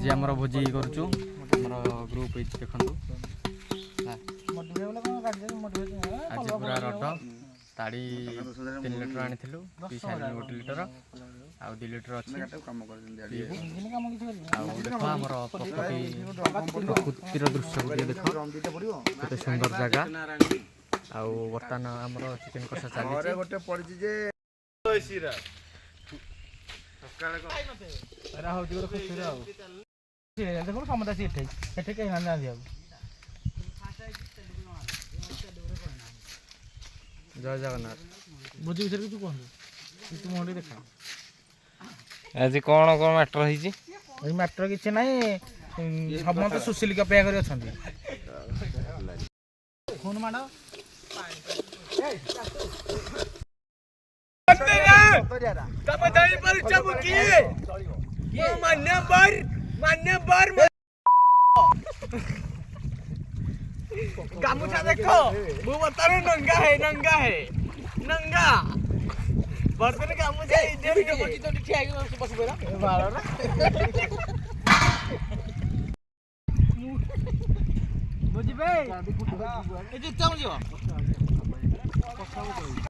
आज आम भोजी करूँ ग्रुप देखु आज पूरा रड ताड़ी 3 लिटर आनी पी सारे 1 लिटर आउ 2 लिटर अच्छे आमर प्रकृतिर दृश्य देख केते सुंदर जगह आउ बर्तमान आमर चिकेन कषा जय जगन्नाथ भोजी विषय किसी कहूँ तुम मुझे देखा आज कौन कौन मैटर है मैटर किसी ना समस्त सुशील अपेक्षा कर फोन माड़ गामुछा देखो वो बता रहे नंगा है नंगा बर्तन गामुछा इधर वीडियो बची तो ठीक है बस बेरा बालो ना बुझी बे ए जे चाउ जो